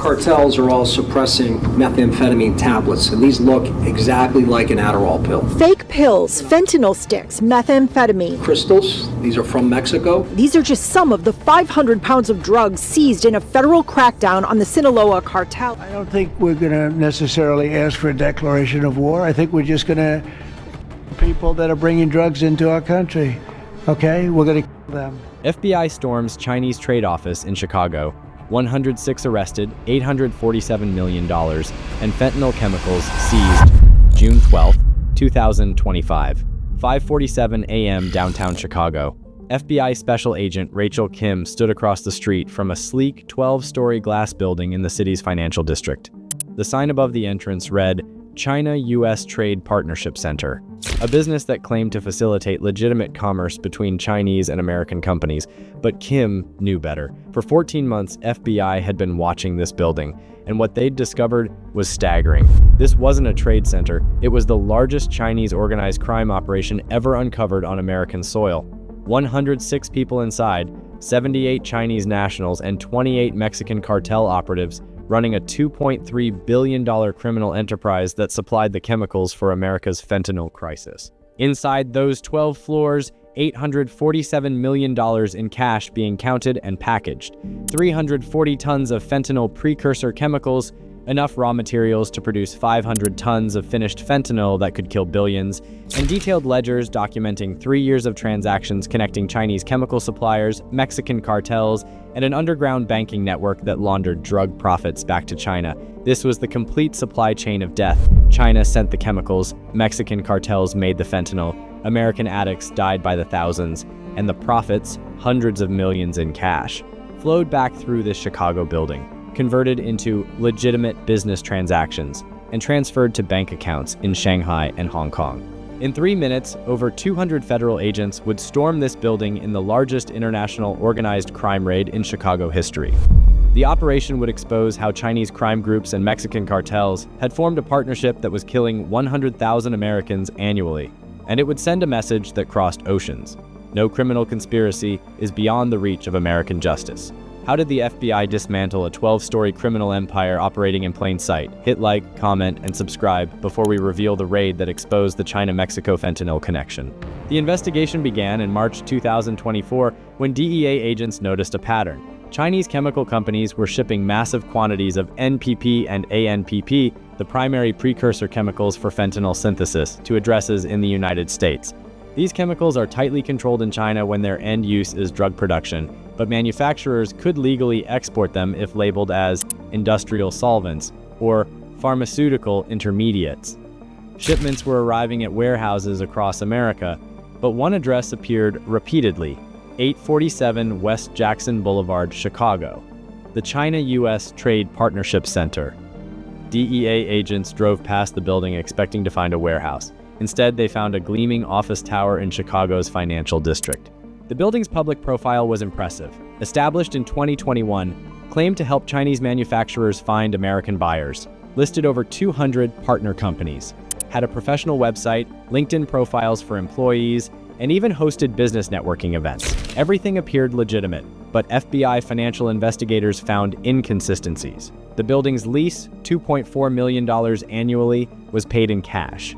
cartels are all suppressing methamphetamine tablets, and these look exactly like an Adderall pill. Fake pills, fentanyl sticks, methamphetamine. Crystals, these are from Mexico. These are just some of the 500 pounds of drugs seized in a federal crackdown on the Sinaloa cartel. I don't think we're going to necessarily ask for a declaration of war. I think we're just going to people that are bringing drugs into our country. Okay, we're going to kill them. FBI storms Chinese trade office in Chicago. 106 arrested, $847 million, and fentanyl chemicals seized. June 12, 2025, 5:47 a.m. downtown Chicago. FBI Special Agent Rachel Kim stood across the street from a sleek 12-story glass building in the city's financial district. The sign above the entrance read, China-U.S. Trade Partnership Center, a business that claimed to facilitate legitimate commerce between Chinese and American companies. But Kim knew better. For 14 months, FBI had been watching this building, and what they'd discovered was staggering. This wasn't a trade center. It was the largest Chinese organized crime operation ever uncovered on American soil. 106 people inside, 78 Chinese nationals, and 28 Mexican cartel operatives running a $2.3 billion criminal enterprise that supplied the chemicals for America's fentanyl crisis. Inside those 12 floors, $847 million in cash being counted and packaged, 340 tons of fentanyl precursor chemicals, enough raw materials to produce 500 tons of finished fentanyl that could kill billions, and detailed ledgers documenting 3 years of transactions connecting Chinese chemical suppliers, Mexican cartels, and an underground banking network that laundered drug profits back to China. This was the complete supply chain of death. China sent the chemicals, Mexican cartels made the fentanyl, American addicts died by the thousands, and the profits, hundreds of millions in cash, flowed back through this Chicago building, converted into legitimate business transactions, and transferred to bank accounts in Shanghai and Hong Kong. In 3 minutes, over 200 federal agents would storm this building in the largest international organized crime raid in Chicago history. The operation would expose how Chinese crime groups and Mexican cartels had formed a partnership that was killing 100,000 Americans annually, and it would send a message that crossed oceans. No criminal conspiracy is beyond the reach of American justice. How did the FBI dismantle a 12-story criminal empire operating in plain sight? Hit like, comment, and subscribe before we reveal the raid that exposed the China-Mexico fentanyl connection. The investigation began in March 2024 when DEA agents noticed a pattern. Chinese chemical companies were shipping massive quantities of NPP and ANPP, the primary precursor chemicals for fentanyl synthesis, to addresses in the United States. These chemicals are tightly controlled in China when their end use is drug production, but manufacturers could legally export them if labeled as industrial solvents or pharmaceutical intermediates. Shipments were arriving at warehouses across America, but one address appeared repeatedly: 847 West Jackson Boulevard, Chicago, the China-U.S. Trade Partnership Center. DEA agents drove past the building expecting to find a warehouse. Instead, they found a gleaming office tower in Chicago's financial district. The building's public profile was impressive. Established in 2021, claimed to help Chinese manufacturers find American buyers, listed over 200 partner companies, had a professional website, LinkedIn profiles for employees, and even hosted business networking events. Everything appeared legitimate, but FBI financial investigators found inconsistencies. The building's lease, $2.4 million annually, was paid in cash.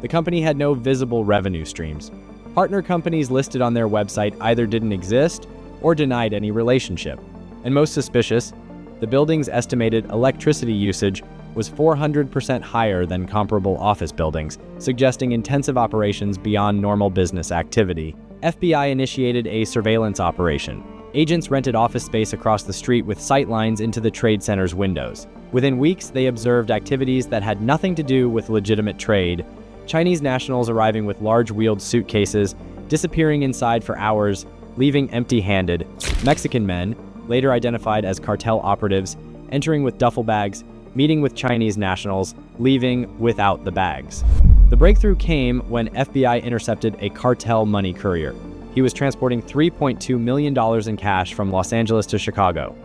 The company had no visible revenue streams. Partner companies listed on their website either didn't exist or denied any relationship. And most suspicious, the building's estimated electricity usage was 400% higher than comparable office buildings, suggesting intensive operations beyond normal business activity. FBI initiated a surveillance operation. Agents rented office space across the street with sightlines into the trade center's windows. Within weeks, they observed activities that had nothing to do with legitimate trade. Chinese nationals arriving with large-wheeled suitcases, disappearing inside for hours, leaving empty-handed. Mexican men, later identified as cartel operatives, entering with duffel bags, meeting with Chinese nationals, leaving without the bags. The breakthrough came when FBI intercepted a cartel money courier. He was transporting $3.2 million in cash from Los Angeles to Chicago.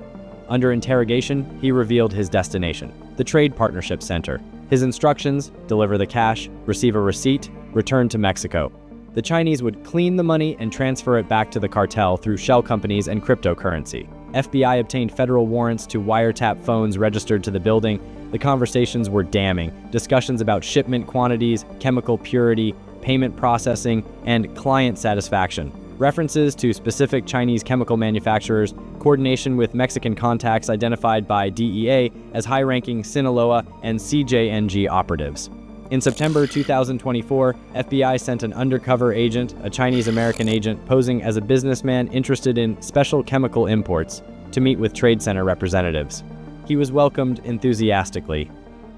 Under interrogation, he revealed his destination, the Trade Partnership Center. His instructions: deliver the cash, receive a receipt, return to Mexico. The Chinese would clean the money and transfer it back to the cartel through shell companies and cryptocurrency. FBI obtained federal warrants to wiretap phones registered to the building. The conversations were damning. Discussions about shipment quantities, chemical purity, payment processing, and client satisfaction. References to specific Chinese chemical manufacturers, coordination with Mexican contacts identified by DEA as high-ranking Sinaloa and CJNG operatives. In September 2024, FBI sent an undercover agent, a Chinese-American agent posing as a businessman interested in special chemical imports, to meet with Trade Center representatives. He was welcomed enthusiastically.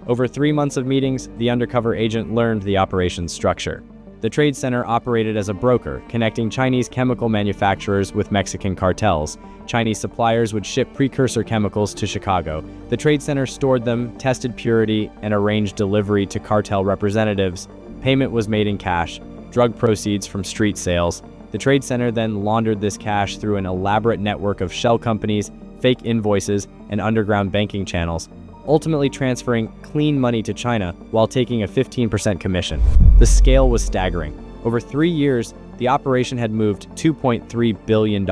Over 3 months of meetings, the undercover agent learned the operation's structure. The Trade Center operated as a broker, connecting Chinese chemical manufacturers with Mexican cartels. Chinese suppliers would ship precursor chemicals to Chicago. The Trade Center stored them, tested purity, and arranged delivery to cartel representatives. Payment was made in cash, drug proceeds from street sales. The Trade Center then laundered this cash through an elaborate network of shell companies, fake invoices, and underground banking channels, ultimately transferring clean money to China while taking a 15% commission. The scale was staggering. Over 3 years, the operation had moved $2.3 billion.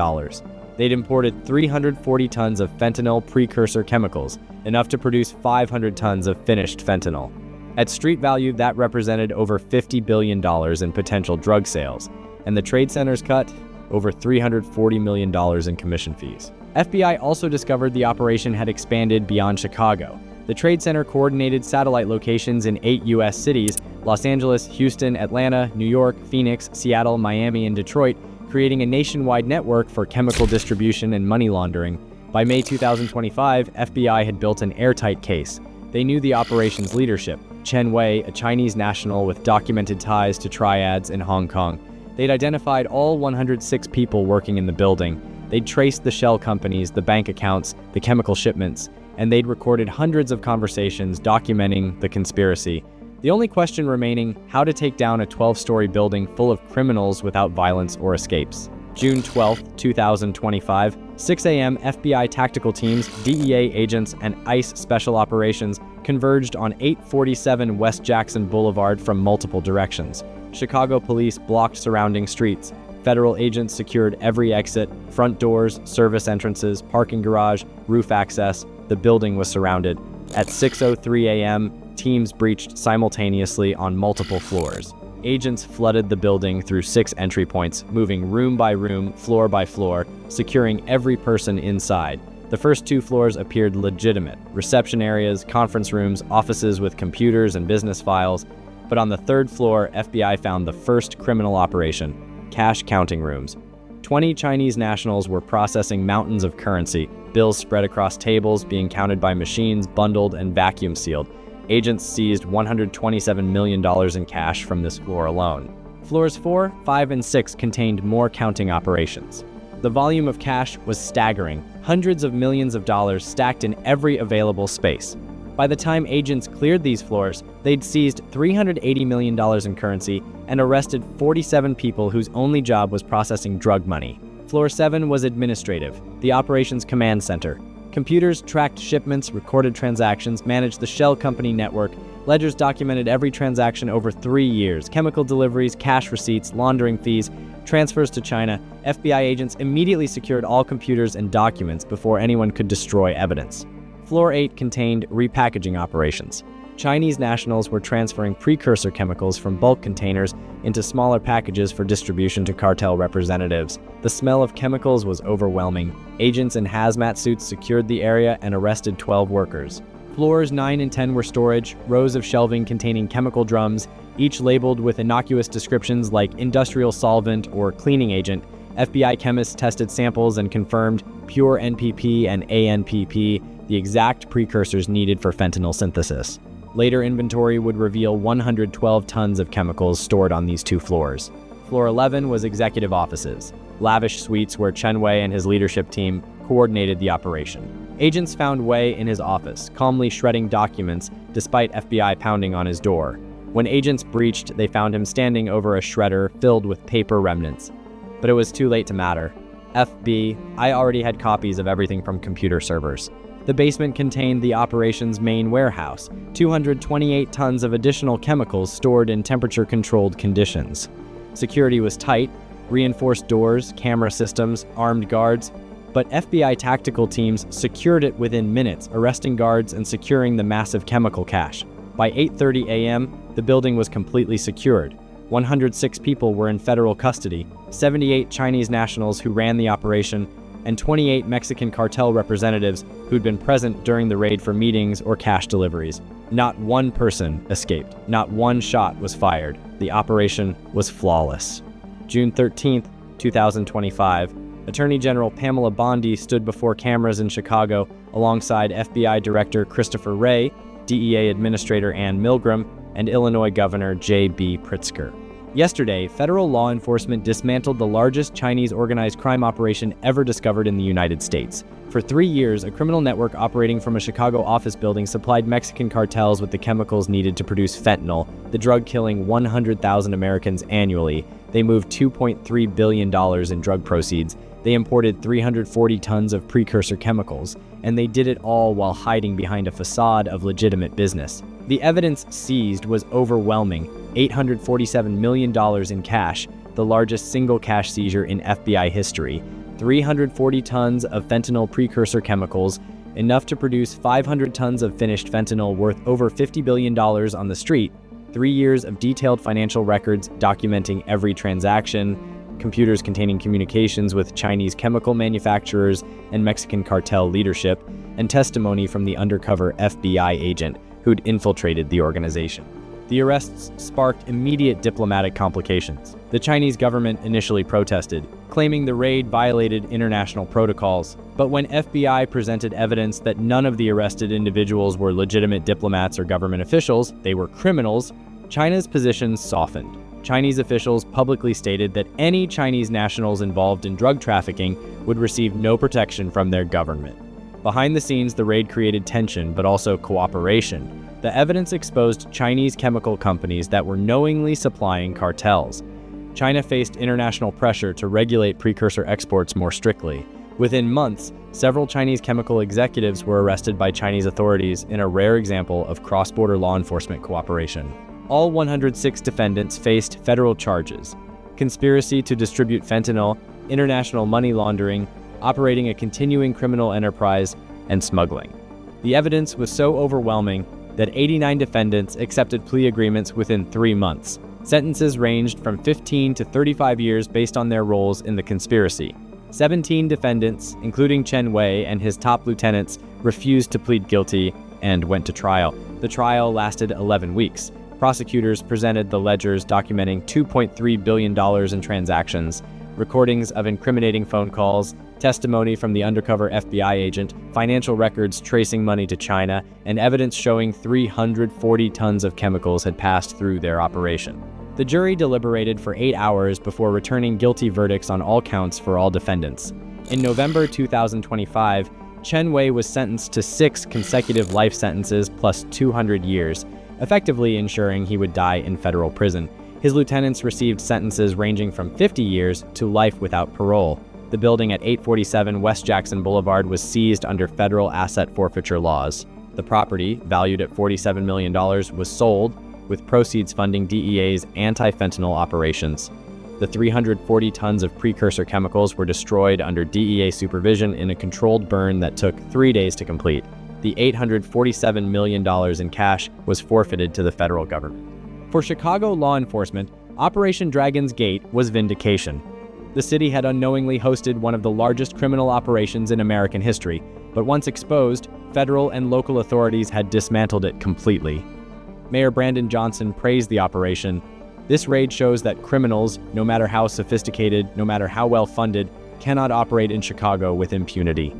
They'd imported 340 tons of fentanyl precursor chemicals, enough to produce 500 tons of finished fentanyl. At street value, that represented over $50 billion in potential drug sales, and the Trade Center's cut, over $340 million in commission fees. FBI also discovered the operation had expanded beyond Chicago. The Trade Center coordinated satellite locations in 8 U.S. cities: Los Angeles, Houston, Atlanta, New York, Phoenix, Seattle, Miami, and Detroit, creating a nationwide network for chemical distribution and money laundering. By May 2025, FBI had built an airtight case. They knew the operation's leadership: Chen Wei, a Chinese national with documented ties to triads in Hong Kong. They'd identified all 106 people working in the building. They'd traced the shell companies, the bank accounts, the chemical shipments, and they'd recorded hundreds of conversations documenting the conspiracy. The only question remaining: how to take down a 12-story building full of criminals without violence or escapes. June 12, 2025, 6 a.m. FBI tactical teams, DEA agents, and ICE special operations converged on 847 West Jackson Boulevard from multiple directions. Chicago police blocked surrounding streets. Federal agents secured every exit, front doors, service entrances, parking garage, roof access. The building was surrounded. At 6:03 a.m., teams breached simultaneously on multiple floors. Agents flooded the building through 6 entry points, moving room by room, floor by floor, securing every person inside. The first 2 floors appeared legitimate: reception areas, conference rooms, offices with computers and business files. But on the 3rd floor, FBI found the first criminal operation: cash counting rooms. 20 Chinese nationals were processing mountains of currency, bills spread across tables being counted by machines, bundled and vacuum sealed. Agents seized $127 million in cash from this floor alone. Floors 4, 5, and 6 contained more counting operations. The volume of cash was staggering, hundreds of millions of dollars stacked in every available space. By the time agents cleared these floors, they'd seized $380 million in currency and arrested 47 people whose only job was processing drug money. Floor 7 was administrative, the operations command center. Computers tracked shipments, recorded transactions, managed the shell company network. Ledgers documented every transaction over 3 years: chemical deliveries, cash receipts, laundering fees, transfers to China. FBI agents immediately secured all computers and documents before anyone could destroy evidence. Floor 8 contained repackaging operations. Chinese nationals were transferring precursor chemicals from bulk containers into smaller packages for distribution to cartel representatives. The smell of chemicals was overwhelming. Agents in hazmat suits secured the area and arrested 12 workers. Floors 9 and 10 were storage, rows of shelving containing chemical drums, each labeled with innocuous descriptions like industrial solvent or cleaning agent. FBI chemists tested samples and confirmed pure NPP and ANPP, the exact precursors needed for fentanyl synthesis. Later inventory would reveal 112 tons of chemicals stored on these 2 floors. Floor 11 was executive offices, lavish suites where Chen Wei and his leadership team coordinated the operation. Agents found Wei in his office, calmly shredding documents despite FBI pounding on his door. When agents breached, they found him standing over a shredder filled with paper remnants. But it was too late to matter. FB, I already had copies of everything from computer servers. The basement contained the operation's main warehouse, 228 tons of additional chemicals stored in temperature-controlled conditions. Security was tight: reinforced doors, camera systems, armed guards. but FBI tactical teams secured it within minutes, arresting guards and securing the massive chemical cache. By 8:30 a.m., the building was completely secured. 106 people were in federal custody, 78 Chinese nationals who ran the operation, and 28 Mexican cartel representatives who'd been present during the raid for meetings or cash deliveries. Not one person escaped. Not one shot was fired. The operation was flawless. June 13, 2025, Attorney General Pamela Bondi stood before cameras in Chicago alongside FBI Director Christopher Wray, DEA Administrator Ann Milgram, and Illinois Governor J.B. Pritzker. Yesterday, federal law enforcement dismantled the largest Chinese organized crime operation ever discovered in the United States. For 3 years, a criminal network operating from a Chicago office building supplied Mexican cartels with the chemicals needed to produce fentanyl, the drug killing 100,000 Americans annually. They moved $2.3 billion in drug proceeds. They imported 340 tons of precursor chemicals, and they did it all while hiding behind a facade of legitimate business. The evidence seized was overwhelming: $847 million in cash, the largest single cash seizure in FBI history, 340 tons of fentanyl precursor chemicals, enough to produce 500 tons of finished fentanyl worth over $50 billion on the street, 3 years of detailed financial records documenting every transaction, computers containing communications with Chinese chemical manufacturers and Mexican cartel leadership, and testimony from the undercover FBI agent who'd infiltrated the organization. The arrests sparked immediate diplomatic complications. The Chinese government initially protested, claiming the raid violated international protocols. But when FBI presented evidence that none of the arrested individuals were legitimate diplomats or government officials, they were criminals, China's position softened. Chinese officials publicly stated that any Chinese nationals involved in drug trafficking would receive no protection from their government. Behind the scenes, the raid created tension, but also cooperation. The evidence exposed Chinese chemical companies that were knowingly supplying cartels. China faced international pressure to regulate precursor exports more strictly. Within months, several Chinese chemical executives were arrested by Chinese authorities in a rare example of cross-border law enforcement cooperation. All 106 defendants faced federal charges: conspiracy to distribute fentanyl, international money laundering, operating a continuing criminal enterprise, and smuggling. The evidence was so overwhelming that 89 defendants accepted plea agreements within 3 months. Sentences ranged from 15 to 35 years based on their roles in the conspiracy. 17 defendants, including Chen Wei and his top lieutenants, refused to plead guilty and went to trial. The trial lasted 11 weeks. Prosecutors presented the ledgers documenting $2.3 billion in transactions, recordings of incriminating phone calls, testimony from the undercover FBI agent, financial records tracing money to China, and evidence showing 340 tons of chemicals had passed through their operation. The jury deliberated for 8 hours before returning guilty verdicts on all counts for all defendants. In November 2025, Chen Wei was sentenced to 6 consecutive life sentences plus 200 years, effectively ensuring he would die in federal prison. His lieutenants received sentences ranging from 50 years to life without parole. The building at 847 West Jackson Boulevard was seized under federal asset forfeiture laws. The property, valued at $47 million, was sold, with proceeds funding DEA's anti-fentanyl operations. The 340 tons of precursor chemicals were destroyed under DEA supervision in a controlled burn that took 3 days to complete. The $847 million in cash was forfeited to the federal government. For Chicago law enforcement, Operation Dragon's Gate was vindication. The city had unknowingly hosted one of the largest criminal operations in American history, but once exposed, federal and local authorities had dismantled it completely. Mayor Brandon Johnson praised the operation. This raid shows that criminals, no matter how sophisticated, no matter how well funded, cannot operate in Chicago with impunity.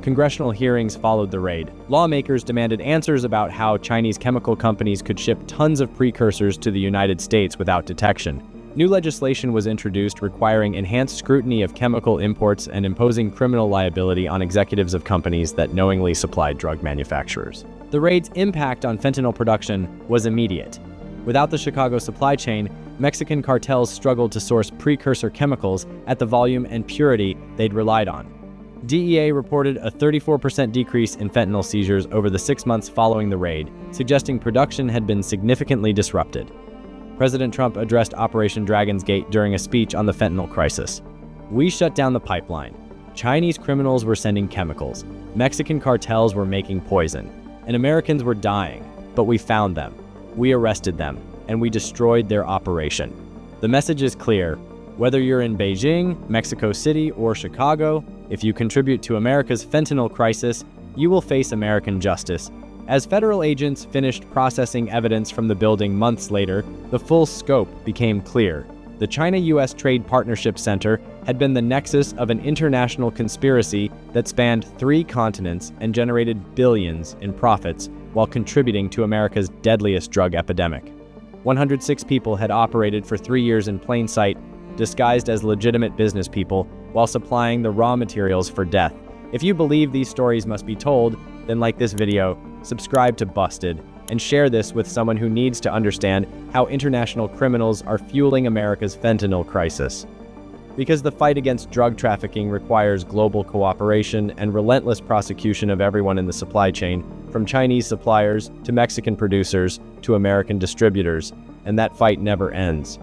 Congressional hearings followed the raid. Lawmakers demanded answers about how Chinese chemical companies could ship tons of precursors to the United States without detection. New legislation was introduced requiring enhanced scrutiny of chemical imports and imposing criminal liability on executives of companies that knowingly supplied drug manufacturers. The raid's impact on fentanyl production was immediate. Without the Chicago supply chain, Mexican cartels struggled to source precursor chemicals at the volume and purity they'd relied on. DEA reported a 34% decrease in fentanyl seizures over the 6 months following the raid, suggesting production had been significantly disrupted. President Trump addressed Operation Dragon's Gate during a speech on the fentanyl crisis. "We shut down the pipeline. Chinese criminals were sending chemicals, Mexican cartels were making poison, and Americans were dying. But we found them, we arrested them, and we destroyed their operation. The message is clear. Whether you're in Beijing, Mexico City, or Chicago, if you contribute to America's fentanyl crisis, you will face American justice. As federal agents finished processing evidence from the building months later, the full scope became clear. The China-US Trade Partnership Center had been the nexus of an international conspiracy that spanned 3 continents and generated billions in profits while contributing to America's deadliest drug epidemic. 106 people had operated for 3 years in plain sight, disguised as legitimate business people, while supplying the raw materials for death. If you believe these stories must be told, then like this video, subscribe to Busted, and share this with someone who needs to understand how international criminals are fueling America's fentanyl crisis. Because the fight against drug trafficking requires global cooperation and relentless prosecution of everyone in the supply chain, from Chinese suppliers to Mexican producers to American distributors, and that fight never ends.